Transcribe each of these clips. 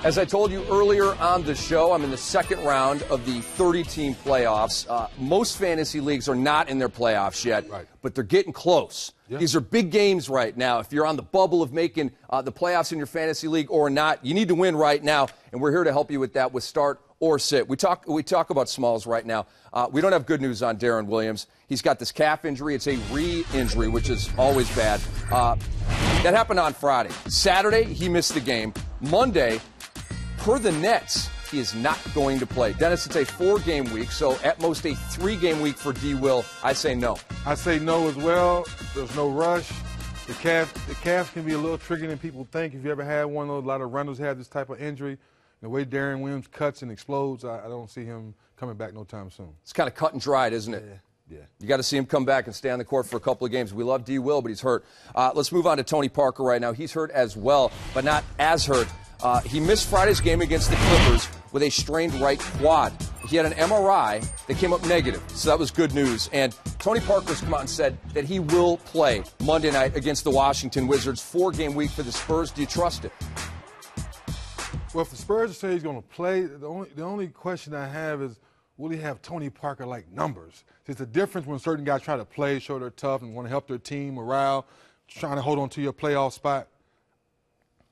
As I told you earlier on the show, I'm in the second round of the 30-team playoffs. Most fantasy leagues are not in their playoffs yet, but they're getting close. Yeah. These are big games right now. If you're on the bubble of making the playoffs in your fantasy league or not, you need to win right now, and we're here to help you with that with Start or Sit. We talk about Smalls right now. We don't have good news on Darren Williams. He's got this calf injury. It's a re-injury, which is always bad. That happened on Friday. Saturday, he missed the game. Monday, per the Nets, he is not going to play. Dennis, it's a 4-game week, so at most a 3-game week for D. Will. I say no. I say no as well. There's no rush. The calf can be a little trickier than people think. If you ever had one of those, a lot of runners have this type of injury. The way Darren Williams cuts and explodes, I don't see him coming back no time soon. It's kind of cut and dried, isn't it? Yeah. You got to see him come back and stay on the court for a couple of games. We love D. Will, but he's hurt. Let's move on to Tony Parker right now. He's hurt as well, but not as hurt. He missed Friday's game against the Clippers with a strained right quad. He had an MRI that came up negative, so that was good news. And Tony Parker's come out and said that he will play Monday night against the Washington Wizards. 4-game week for the Spurs. Do you trust it? Well, if the Spurs say he's going to play, the only question I have is, will he have Tony Parker-like numbers? It's a difference when certain guys try to play, show they're tough, and want to help their team, morale, trying to hold on to your playoff spot.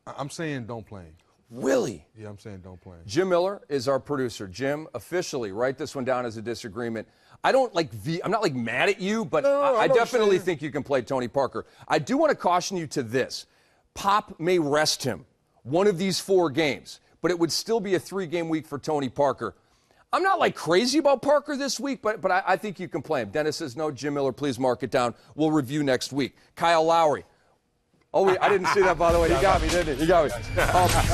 I'm saying don't play him. Really? Yeah, I'm saying don't play him. Jim Miller is our producer. Jim, officially, write this one down as a disagreement. I'm not mad at you, but no, I definitely think you can play Tony Parker. I do want to caution you to this. Pop may rest him one of these 4 games, but it would still be a 3-game week for Tony Parker. I'm not crazy about Parker this week, but I think you can play him. Dennis says no. Jim Miller, please mark it down. We'll review next week. Kyle Lowry. Oh, wait, I didn't see that, by the way. You got me, didn't you? You got me.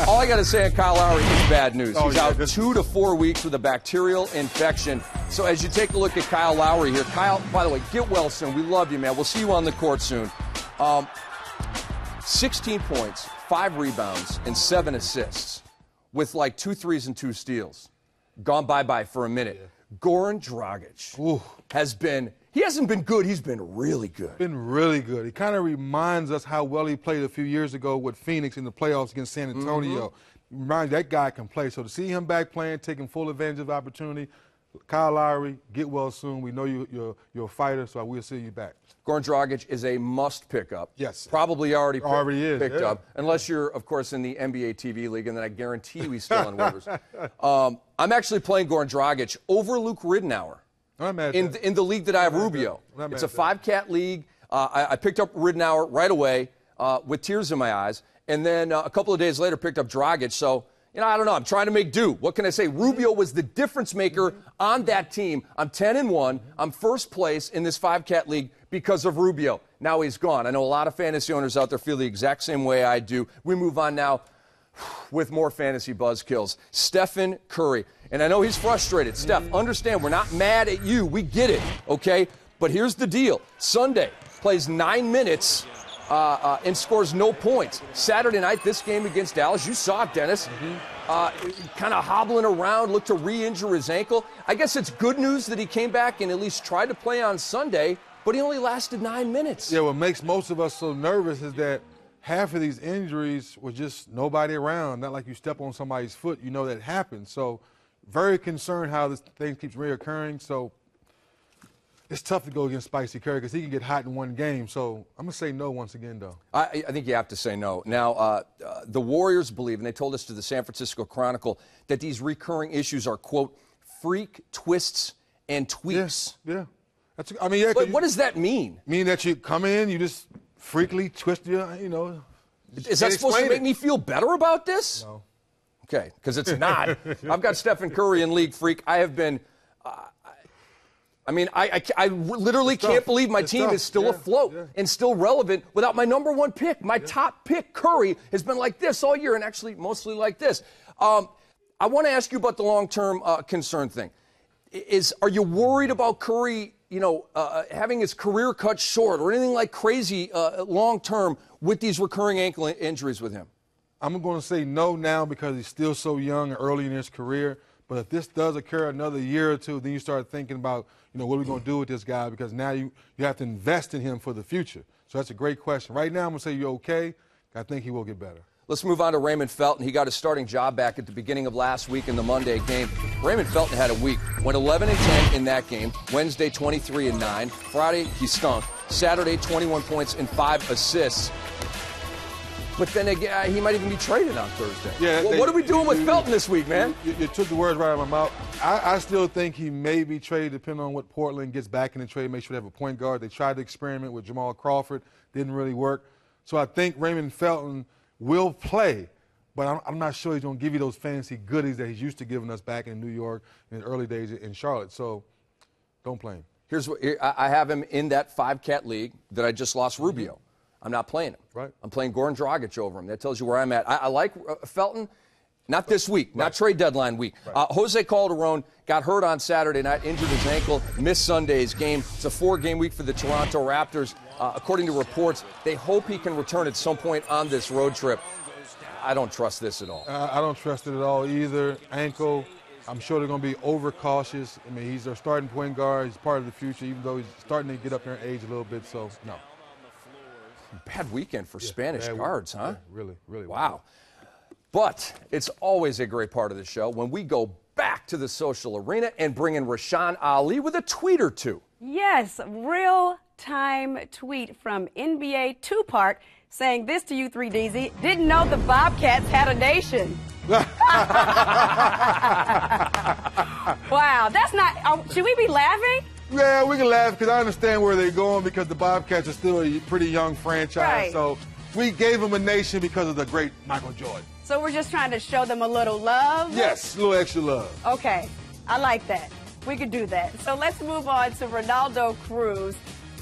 All I got to say on Kyle Lowry is bad news. He's out 2 to 4 weeks with a bacterial infection. So as you take a look at Kyle Lowry here, Kyle, by the way, get well soon. We love you, man. We'll see you on the court soon. 16 points, 5 rebounds, and 7 assists with 2 threes and 2 steals. Gone bye-bye for a minute. Yeah. Goran Dragic he hasn't been good. He's been really good. Been really good. He kind of reminds us how well he played a few years ago with Phoenix in the playoffs against San Antonio. Reminds that guy can play. So to see him back playing, taking full advantage of the opportunity, Kyle Lowry, get well soon. We know you're a fighter, so we'll see you back. Goran Dragic is a must pick up. Yes. Probably already is, picked up, unless you're, of course, in the NBA TV league, and then I guarantee you he's still on waivers. I'm actually playing Goran Dragic over Luke Ridnour in the league that I have Rubio. It's a 5-cat league. I picked up Ridnour right away with tears in my eyes, and then a couple of days later picked up Dragic. So, I don't know. I'm trying to make do. What can I say? Rubio was the difference maker on that team. I'm 10-1. I'm first place in this 5-cat league because of Rubio. Now he's gone. I know a lot of fantasy owners out there feel the exact same way I do. We move on now with more fantasy buzzkills. Stephen Curry. And I know he's frustrated. Steph, understand, we're not mad at you. We get it, okay? But here's the deal. Sunday, plays 9 minutes and scores no points. Saturday night, this game against Dallas, you saw it, Dennis. Kind of hobbling around, looked to re-injure his ankle. I guess it's good news that he came back and at least tried to play on Sunday, but he only lasted 9 minutes. Yeah, what makes most of us so nervous is that half of these injuries were just nobody around. Not like you step on somebody's foot, you know that happened. So very concerned how this thing keeps reoccurring. So it's tough to go against Spicy Curry because he can get hot in one game. So I'm going to say no once again, though. I think you have to say no. Now, the Warriors believe, and they told us to the San Francisco Chronicle, that these recurring issues are, quote, freak twists and tweaks. Yeah. But what does that mean? Mean that you come in, you just freakily twist your, Is that supposed to make me feel better about this? No. Okay, because it's not. I've got Stephen Curry in League Freak. I have been I literally can't believe my team is still afloat and still relevant without my number 1 pick. My top pick, Curry, has been like this all year and actually mostly like this. I want to ask you about the long-term concern thing. Are you worried about Curry, having his career cut short or anything like crazy long-term with these recurring ankle injuries with him? I'm going to say no now because he's still so young and early in his career. But if this does occur another year or two, then you start thinking about, what are we going to do with this guy? Because now you have to invest in him for the future. So that's a great question. Right now, I'm going to say you're okay. I think he will get better. Let's move on to Raymond Felton. He got his starting job back at the beginning of last week in the Monday game. Raymond Felton had a week. Went 11-10 in that game. Wednesday, 23-9. Friday, he stunk. Saturday, 21 points and 5 assists. But then again, he might even be traded on Thursday. Yeah. Well, what are we doing with Felton this week, man? You took the words right out of my mouth. I still think he may be traded depending on what Portland gets back in the trade. Make sure they have a point guard. They tried to experiment with Jamal Crawford. Didn't really work. So I think Raymond Felton will play, but I'm not sure he's going to give you those fantasy goodies that he's used to giving us back in New York in the early days in Charlotte. So don't play him. Here's what I have him in that 5-cat league that I just lost Rubio. I'm not playing him. Right. I'm playing Goran Dragic over him. That tells you where I'm at. I like Felton. Not this week, not trade deadline week. Right. Jose Calderon got hurt on Saturday night, injured his ankle, missed Sunday's game. It's a 4-game week for the Toronto Raptors. According to reports, they hope he can return at some point on this road trip. I don't trust this at all. I don't trust it at all either. Ankle, I'm sure they're going to be overcautious. I mean, he's their starting point guard. He's part of the future, even though he's starting to get up there in age a little bit. So, no. Bad weekend for Spanish guards, huh? Yeah, really. Wow. But it's always a great part of the show when we go back to the social arena and bring in Rashaan Ali with a tweet or two. Yes, real-time tweet from NBA 2-Part saying this to you, 3DZ. Didn't know the Bobcats had a nation. Wow, that's not, should we be laughing? Yeah, we can laugh because I understand where they're going because the Bobcats are still a pretty young franchise. Right. So we gave them a nation because of the great Michael Jordan. So we're just trying to show them a little love? Yes, a little extra love. Okay, I like that. We could do that. So let's move on to Ronaldo Cruz.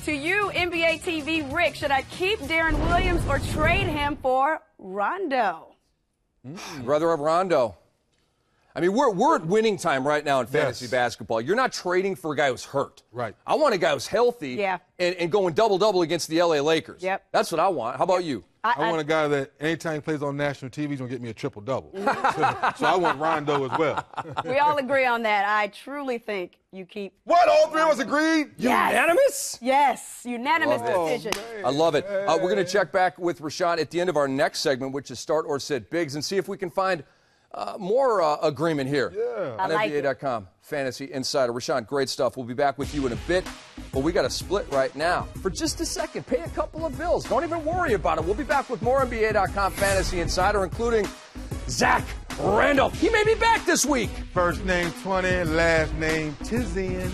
To you, NBA TV, Rick, should I keep Darren Williams or trade him for Rondo? I'd rather have Rondo. I mean, we're at winning time right now in fantasy basketball. You're not trading for a guy who's hurt. Right. I want a guy who's healthy and going double-double against the L.A. Lakers. Yep. That's what I want. How about you? I want a guy that anytime he plays on national TV, he's going to get me a triple-double. So I want Rondo as well. We all agree on that. I truly think you keep. What? All three of us agreed? Yes. Unanimous? Yes, unanimous decision. I love it. We're going to check back with Rashaan at the end of our next segment, which is Start or Sit Bigs, and see if we can find more agreement here on NBA.com. Fantasy Insider. Rashaan, great stuff. We'll be back with you in a bit. But we got a split right now. For just a second, pay a couple of bills. Don't even worry about it. We'll be back with more NBA.com Fantasy Insider, including Zach Randolph. He may be back this week. First name 20, last name Tizian.